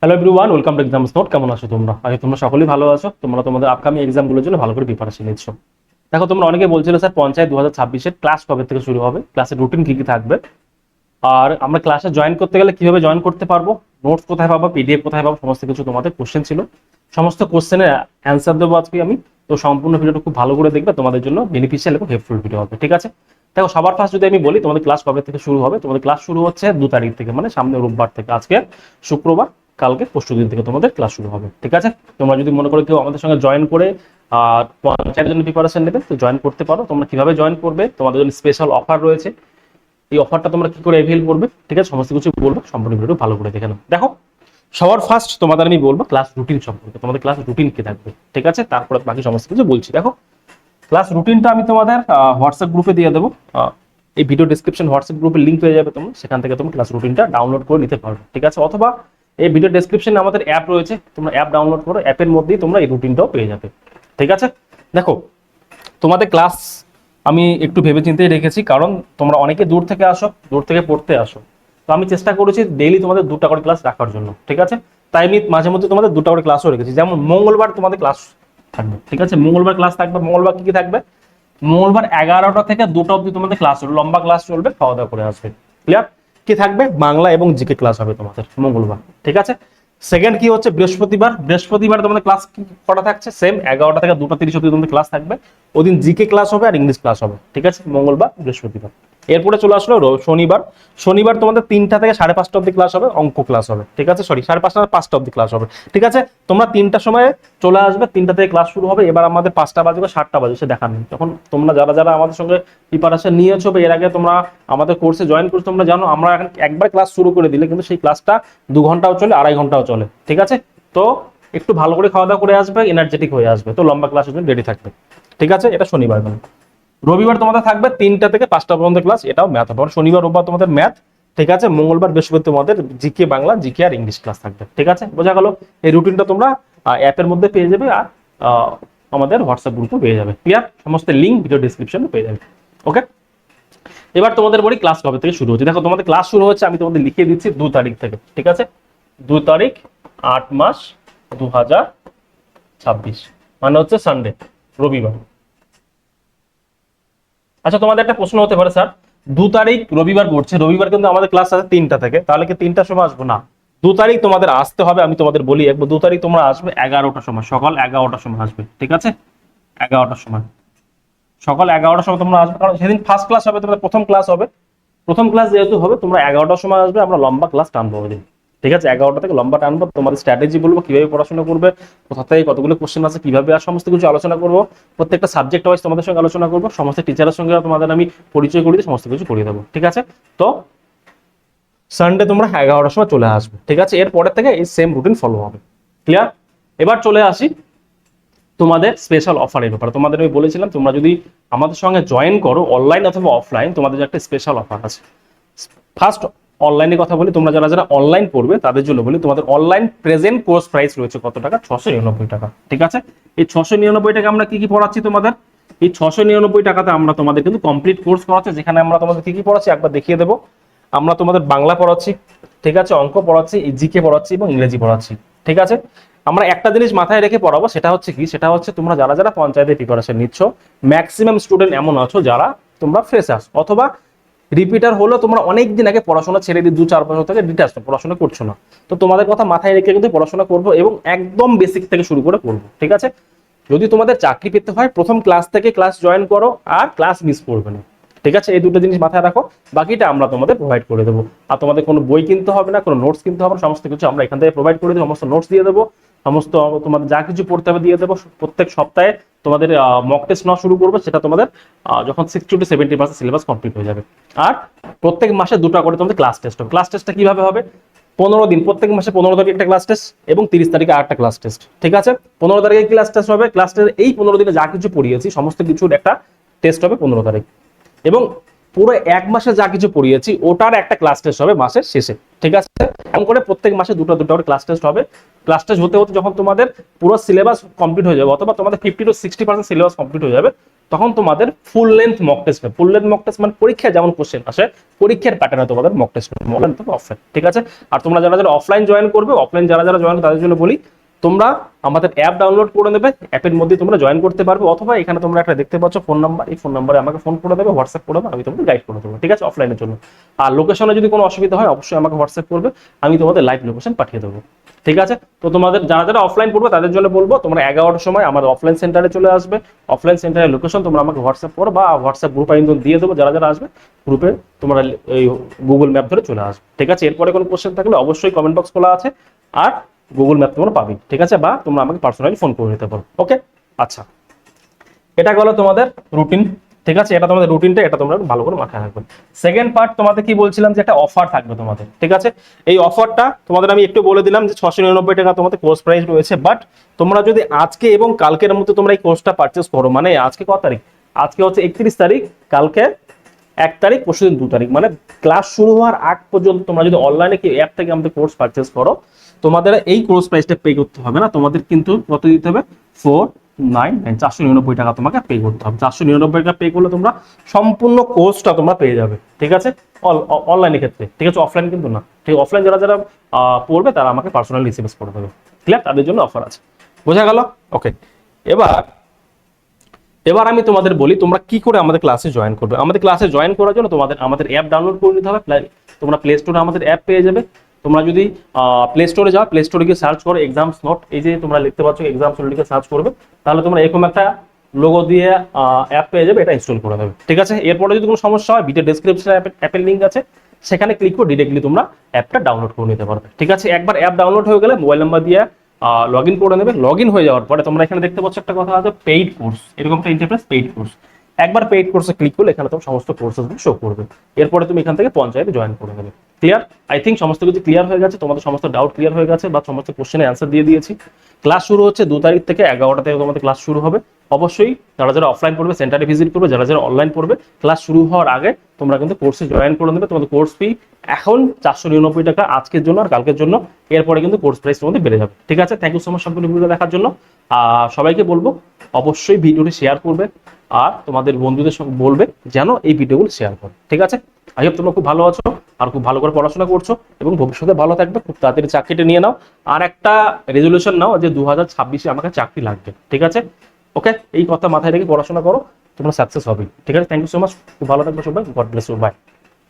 Hello everyone, welcome to exams note. কেমন আছো তোমরা? আগে তোমরা সকলেই ভালো আছো। তোমরা তোমাদের আপকামিং এক্সামগুলোর জন্য ভালো করে প্রিপারেশন নিচ্ছ। দেখো, তোমরা অনেকে বলছিলে স্যার পঞ্চায়েত 2026-এর ক্লাস কবে থেকে শুরু হবে, ক্লাসের রুটিন কি কি থাকবে, আর আমরা ক্লাসে জয়েন করতে গেলে কিভাবে জয়েন করতে পারবো, নোটস কোথায় পাবো, পিডিএফ কোথায় পাবো, সমস্ত কিছু তোমাদের কোশ্চেন ছিল। সমস্ত কোশ্চেনের অ্যান্সার দেবো আজকে আমি। তো সম্পূর্ণ ভিডিওটা খুব ভালো করে দেখবে, তোমাদের জন্য বেনিফিশিয়াল এবং হেল্পফুল ভিডিও হবে। ঠিক আছে? দেখো, সবার ফার্স্ট যদি আমি বলি তোমাদের ক্লাস কবে থেকে শুরু হবে, তোমাদের ক্লাস শুরু হচ্ছে 2 তারিখ থেকে, মানে সামনে রোববার থেকে। আজকে শুক্রবার, কালকে পরশু দিন থেকে তোমাদের ক্লাস শুরু হবে। ঠিক আছে? তোমরা যদি মনে করো কেউ আমাদের সঙ্গে জয়েন করে পঞ্চায়েতের জন্য প্রিপারেশন নেবে, তো জয়েন করতে পারো। তোমরা কিভাবে জয়েন করবে, তোমাদের জন্য স্পেশাল অফার রয়েছে। এই অফারটা তোমরা কি করে অ্যাভেল করবে, ঠিক আছে, সমস্ত কিছু বলবো। সম্পূর্ণ ভিডিও ভালো করে দেখে নাও। দেখো, সবার ফার্স্ট তোমাদের আমি বলবো ক্লাস রুটিন সম্পর্কে। তোমাদের ক্লাস রুটিন কি থাকবে, ঠিক আছে, তারপরে বাকি সমস্ত কিছু বলছি। দেখো, ক্লাস রুটিনটা আমি তোমাদের হোয়াটসঅ্যাপ গ্রুপে দিয়ে দেবো। এই ভিডিও ডিসক্রিপশন হোয়াটসঅ্যাপ গ্রুপে লিঙ্ক পেয়ে যাবে, তোমরা সেখান থেকে তুমি ক্লাস রুটিনটা ডাউনলোড করে নিতে পারবে। ঠিক আছে? অথবা এই ভিডিও ডেসক্রিপশনে আমাদের অ্যাপ রয়েছে, তোমরা অ্যাপ ডাউনলোড করো, অ্যাপের মধ্যেই তোমরা এই রুটিনটাও পেয়ে যাবে। ঠিক আছে? দেখো, তোমাদের ক্লাস আমি একটু ভেবেচিন্তেই রেখেছি, কারণ তোমরা অনেকে দূর থেকে আসো, দূর থেকে পড়তে আসো। তো আমি চেষ্টা করেছি ডেইলি তোমাদের 2টা করে ক্লাস রাখার জন্য। ঠিক আছে? তাই আমি মাঝে মধ্যে তোমাদের 2টা করে ক্লাসও রেখেছি। যেমন মঙ্গলবার তোমাদের ক্লাস থাকবে। ঠিক আছে? মঙ্গলবার ক্লাস থাকবে। মঙ্গলবার কি কি থাকবে? মঙ্গলবার 11টা থেকে 2টা অবধি তোমাদের ক্লাস চলবে, লম্বা ক্লাস চলবে, খাওয়া দাওয়া করে আসবে। ক্লিয়ার? কি থাকবে? বাংলা এবং জিকে ক্লাস হবে তোমাদের মঙ্গলবার। ঠিক আছে? সেকেন্ড কি হচ্ছে? বৃহস্পতিবার। বৃহস্পতিবার তোমাদের ক্লাস কটা থাকছে? সেম 11টা থেকে 2টা 30 অবধি তোমাদের ক্লাস থাকবে। ওদিন জিকে ক্লাস হবে আর ইংলিশ ক্লাস হবে। ঠিক আছে? মঙ্গলবার, বৃহস্পতিবার। এরপরে চলে আসলো শনিবার। শনিবার তোমাদের 3টা থেকে 5:30 অবধি ক্লাস হবে, অঙ্ক ক্লাস হবে। ঠিক আছে? সরি, 5:30 5টা অবধি ক্লাস হবে। ঠিক আছে? তোমরা 3টার সময় চলে আসবে, 3টা থেকে ক্লাস শুরু হবে। এবার আমাদের 5টা বাজবে 7টা বাজে, সে দেখার নেই। তখন তোমরা যারা যারা আমাদের সঙ্গে প্রিপারেশন নিয়েছো বা এর আগে তোমরা আমাদের কোর্সে জয়েন করছো, তোমরা জানো আমরা এখন একবার ক্লাস শুরু করে দিলে কিন্তু সেই ক্লাসটা 2 ঘন্টাও চলে, 2.5 ঘন্টাও চলে। ঠিক আছে? তো একটু ভালো করে খাওয়া দাওয়া করে আসবে, এনার্জেটিক হয়ে আসবে, তো লম্বা ক্লাসের জন্য রেডি থাকবে। ঠিক আছে? এটা শনিবার দিন। রবিবার তোমাদের থাকবে 3টা থেকে 5টা পর্যন্ত ক্লাস, এটাও ম্যাথ হবে। শনিবার রোববার তোমাদের ম্যাথ। ঠিক আছে? মঙ্গলবার বৃহস্পতিবার তোমাদের জিকে বাংলা, জিকে আর ইংলিশ ক্লাস থাকবে। ঠিক আছে? বোঝা গেল? এই রুটিনটা তোমরা অ্যাপের মধ্যে পেয়ে যাবে আর আমাদের হোয়াটসঅ্যাপ গ্রুপে পেয়ে যাবে। ক্লিয়ার? সমস্ত লিঙ্ক ভিডিও ডেসক্রিপশনে পেয়ে যাবে। ওকে, এবার তোমাদের বলি ক্লাস কবে থেকে শুরু হচ্ছে। দেখো, তোমাদের ক্লাস শুরু হচ্ছে, আমি তোমাদের লিখিয়ে দিচ্ছি 2 তারিখ থেকে। ঠিক আছে? 2 তারিখ 8 মাস 2026, মানে হচ্ছে সানডে, রবিবার। আচ্ছা, তোমাদের একটা প্রশ্ন হতে পারে, স্যার 2 তারিখ রবিবার পড়ছে, রবিবার কিন্তু আমাদের ক্লাস আছে 3টা থেকে, তাহলে কি 3টার সময় আসবো? না, 2 তারিখ তোমাদের আসতে হবে। আমি তোমাদের বলি একবার, 2 তারিখ তোমরা আসবে 11টার সময়, সকাল 11টার সময় আসবে। ঠিক আছে? 11টার সময়, সকাল 11টার সময় তোমরা আসবে, কারণ সেদিন ফার্স্ট ক্লাস হবে, তোমাদের প্রথম ক্লাস হবে। প্রথম ক্লাস যেহেতু হবে, তোমরা 11টার সময় আসবে, আমরা লম্বা ক্লাস টানবো ওই দিন। ঠিক আছে? 11টা থেকে লম্বা টানবো, তোমাদের স্ট্র্যাটেজি বলবো, কিভাবে পড়াশোনা করবে, কোথা থেকে কতগুলো কোশ্চেন আছে, কিভাবে, আর সমস্ত কিছু আলোচনা করবো। প্রত্যেকটা সাবজেক্ট ওয়াইজ তোমাদের সঙ্গে আলোচনা করবো, সমস্ত টিচারের সঙ্গে তোমাদের আমি পরিচয় করিয়ে দিয়ে সমস্ত কিছু করিয়ে দেবো। ঠিক আছে? তো সানডে তোমরা 11টার সময় চলে আসবে। ঠিক আছে? এরপরের থেকে এই সেম রুটিন ফলো হবে। ক্লিয়ার? এবার চলে আসি তোমাদের স্পেশাল অফারের ব্যাপারে। তোমাদের আমি বলেছিলাম, তোমরা যদি আমাদের সঙ্গে জয়েন করো অনলাইন অথবা অফলাইন, তোমাদের একটা স্পেশাল অফার আছে। ফার্স্ট অনলাইনে কথা বলি, তোমরা যারা যারা অনলাইন পড়বে তাদের জন্য বলি, তোমাদের অনলাইন প্রেজেন্ট কোর্স প্রাইস রয়েছে কত টাকা? 699 টাকা। ঠিক আছে? এই 699 টাকা আমরা কি কি পড়াচ্ছি তোমাদের? এই 699 টাকাতে আমরা তোমাদের কিন্তু কমপ্লিট কোর্স করাচ্ছি, যেখানে আমরা তোমাদের কি কি পড়াচ্ছি একবার দেখিয়ে দেবো। আমরা তোমাদের বাংলা পড়াচ্ছি, ঠিক আছে, অঙ্ক পড়াচ্ছি, জিকে পড়াচ্ছি এবং ইংরেজি পড়াচ্ছি। ঠিক আছে? আমরা একটা জিনিস মাথায় রেখে পড়াবো, সেটা হচ্ছে কি, সেটা হচ্ছে তোমরা যারা যারা পঞ্চায়েতের প্রিপারেশন নিচ্ছ, ম্যাক্সিমাম স্টুডেন্ট এমন আছো যারা তোমরা ফ্রেশার্স অথবা রিপিটার হলো, তোমরা অনেক দিন আগে পড়াশোনা ছেড়ে দিয়ে 2-4 বছর থেকে ডিটাচ পড়াশোনা করছো না। তো তোমাদের কথা মাথায় রেখে কিন্তু পড়াশোনা করবো এবং একদম বেসিক থেকে শুরু করে করবো। ঠিক আছে? যদি তোমাদের চাকরি পেতে হয়, প্রথম ক্লাস থেকে ক্লাস জয়েন করো আর ক্লাস মিস করবে না। ঠিক আছে? এই দুটো জিনিস মাথায় রাখো, বাকিটা আমরা তোমাদের প্রোভাইড করে দেবো। আর তোমাদের কোনো বই কিনতে হবে না, কোনো নোটস কিনতে হবে না, সমস্ত কিছু আমরা এখান থেকে প্রোভাইড করে দেবো। সমস্ত নোটস দিয়ে দেবো, সমস্ত তোমাদের যা কিছু পড়তে হবে দিয়ে দেবো। প্রত্যেক সপ্তাহে তোমাদের মক টেস্ট নেওয়া শুরু করবো, সেটা তোমাদের যখন 60-70% সিলেবাস কমপ্লিট হয়ে যাবে। আর প্রত্যেক মাসে 2টা করে তোমাদের ক্লাস টেস্ট হবে। ক্লাস টেস্টটা কিভাবে হবে? 15 দিন, প্রত্যেক মাসে 15 তারিখে একটা ক্লাস টেস্ট এবং 30 তারিখে আরেকটা ক্লাস টেস্ট। ঠিক আছে? 15 তারিখে ক্লাস টেস্ট হবে, ক্লাস টেস্ট এই 15 দিনে যা কিছু পড়িয়েছি সমস্ত কিছুর একটা টেস্ট হবে 15 তারিখ, এবং পুরো 1 মাসে যা কিছু পড়িয়েছি ওটার একটা ক্লাস টেস্ট হবে মাসের শেষে। ঠিক আছে? এমন করে প্রত্যেক মাসে 2টা করে ক্লাস টেস্ট হবে। ক্লাস টেস্ট হতে হতে যখন তোমাদের পুরো সিলেবাস কমপ্লিট হয়ে যাবে, অথবা তোমাদের 50-60% সিলেবাস কমপ্লিট হয়ে যাবে, তখন তোমাদের ফুল লেন্থ মক টেস্ট হবে। ফুল লেন্থ মক টেস্ট মানে পরীক্ষায় যেমন কোশ্চেন আসে পরীক্ষার প্যাটার্নে তোমাদের মক টেস্ট হবে, অনলাইন থেকে অফলাইন, ঠিক আছে। আর তোমরা যারা যারা অফলাইন জয়েন করবে, অফলাইন যারা যারা জয়েন তাদের জন্য বলি, তোমরা আমাদের অ্যাপ ডাউনলোড করে নেবে, অ্যাপের মধ্যে তোমরা জয়েন করতে পারবে, অথবা এখানে তোমরা একটা দেখতে পাচ্ছ ফোন নাম্বার, এই ফোন নাম্বারে আমাকে ফোন করে দেবে, হোয়াটসঅ্যাপ করে দেবে, আমি তোমাদের গাইড করে দেবো, ঠিক আছে, অফলাইনের জন্য। আর লোকেশনে যদি কোনো অসুবিধা হয় অবশ্যই আমাকে হোয়াটসঅ্যাপ করবে, আমি তোমাদের লাইভ লোকেশন পাঠিয়ে দেবো, ঠিক আছে। তো তোমাদের যারা যারা অফলাইন পড়বে তাদের জন্য বলবো, তোমরা 11টার সময় আমার অফলাইন সেন্টারে চলে আসবে। অফলাইন সেন্টারের লোকেশন তোমরা আমাকে হোয়াটসঅ্যাপ করো, বা হোয়াটসঅ্যাপ গ্রুপ আমি দিয়ে দেবো, যারা যারা আসবে গ্রুপে তোমরা এই গুগল ম্যাপ ধরে চলে আসবে, ঠিক আছে। এরপরে কোনো কোশ্চেন থাকলে অবশ্যই কমেন্ট বক্স খোলা আছে, আর গুগল ম্যাপ তোমরা পাবে, ঠিক আছে, বা তোমরা আমাকে পার্সোনালি ফোন করে নিতে পারো, ওকে। আচ্ছা, এটা গেলো তোমাদের রুটিন, ঠিক আছে, এটা তোমাদের রুটিনটা, এটা তোমরা ভালো করে মাথায় রাখবে। সেকেন্ড পার্ট তোমাদের কি বলছিলাম যে একটা অফার থাকবে তোমাদের, ঠিক আছে। এই অফারটা তোমাদের আমি একটু বলে দিলাম যে 699 টাকা তোমাদের কোর্স প্রাইস রয়েছে, বাট তোমরা যদি আজকে এবং কালকের মধ্যে তোমরা এই কোর্সটা পারচেস করো, মানে আজকে কত তারিখ, আজকে হচ্ছে 31 তারিখ, কালকে 1 তারিখ, পরশুদিন 2 তারিখ, মানে ক্লাস শুরু হওয়ার আগ পর্যন্ত তোমরা যদি অনলাইনে কি অ্যাপ থেকে আমাদের কোর্স পারচেস করো, তোমাদের এই কোর্স প্রাইসটা পে করতে হবে না, তোমাদের কিন্তু কত দিতে হবে, 499 টাকা তোমাকে পে করতে হবে। 499 টাকা পে করলে তোমরা সম্পূর্ণ কোর্সটা তোমরা পেয়ে যাবে, ঠিক আছে, অনলাইনের ক্ষেত্রে, ঠিক আছে, অফলাইন কিন্তু না, ঠিক। অফলাইন যারা যারা পড়বে তারা আমাকে পার্সোনালি এসএমএস করে দেবে, ক্লিয়ার, তাদের জন্য অফার আছে, বোঝা গেল, ওকে। এবার আমি তোমাদের বলি তোমরা কি করে আমাদের ক্লাসে জয়েন করবে। আমাদের ক্লাসে জয়েন করার জন্য তোমাদের আমাদের অ্যাপ ডাউনলোড করে নিতে হবে। তোমরা প্লে স্টোরে আমাদের অ্যাপ পেয়ে যাবে। তোমরা যদি প্লে স্টোরে যাও, প্লে স্টোরে গিয়ে সার্চ করো এক্সামস নোট, এই যে তোমরা লিখতে পাচ্ছ এক্সামস নোট লিখে সার্চ করবে, তাহলে তোমরা এরকম একটা লোগো দিয়ে অ্যাপ পেয়ে যাবে, এটা ইনস্টল করে দেবে, ঠিক আছে। এরপরে যদি কোনো সমস্যা হয়, ভিডিও ডেসক্রিপশনে অ্যাপের লিঙ্ক আছে, সেখানে ক্লিক করে ডিরেক্টলি তোমরা অ্যাপটা ডাউনলোড করে নিতে পারবে, ঠিক আছে। একবার অ্যাপ ডাউনলোড হয়ে গেলে মোবাইল নাম্বার দিয়ে লগ ইন করে নেবে। লগ ইন হয়ে যাওয়ার পরে তোমরা এখানে দেখতে পাচ্ছ একটা কথা আছে, পেইড কোর্স, এরকম একটা ইন্টারফেস, পেইড কোর্স। একবার পেইড কোর্সে ক্লিক করলে এখানে তোমার সমস্ত কোর্সেসগুলো শো করবে। এরপরে তুমি এখান থেকে পঞ্চায়েতে জয়েন করে নেবে, ক্লিয়ার। আই থিঙ্ক সমস্ত কিছু ক্লিয়ার হয়ে গেছে, তোমাদের সমস্ত ডাউট ক্লিয়ার হয়ে গেছে, বা সমস্ত কোশ্চেনের অ্যান্সার দিয়ে দিয়েছি। ক্লাস শুরু হচ্ছে 2 তারিখ থেকে, 11টা থেকে তোমাদের ক্লাস শুরু হবে। অবশ্যই যারা যারা অফলাইন পড়বে সেন্টারে ভিজিট করবে, যারা যারা অনলাইন পড়বে ক্লাস শুরু হওয়ার আগে তোমরা কিন্তু কোর্সে জয়েন করে নেবে। তোমাদের কোর্স ফি এখন 499 টাকা আজকের জন্য আর কালকের জন্য, এরপরে কিন্তু কোর্স প্রাইস তোমাদের বেড়ে যাবে, ঠিক আছে। থ্যাংক ইউ সো মাচ সম্পূর্ণ ভিডিও দেখার জন্য। সবাইকে বলবো অবশ্যই ভিডিওটি শেয়ার করবে, আর তোমাদের বন্ধুদের সঙ্গে বলবে যেন এই ভিডিওগুলো শেয়ার করে, ঠিক আছে। আই হোপ তোমরা খুব ভালো আছো আর খুব ভালো করে পড়াশোনা করছো এবং ভবিষ্যতে ভালো থাকবে, খুব তাড়াতাড়ি চাকরিটা নিয়ে নাও। আর একটা রেজলিউশন নাও যে 2026-এ আমাকে চাকরি লাগবে, ঠিক আছে, ওকে। এই কথা মাথায় রেখে পড়াশোনা করো, তোমরা সাকসেস হবে, ঠিক আছে। থ্যাংক ইউ সো মাচ, খুব ভালো থাকবে সবাই, গড ব্লেস ইউ, বাই।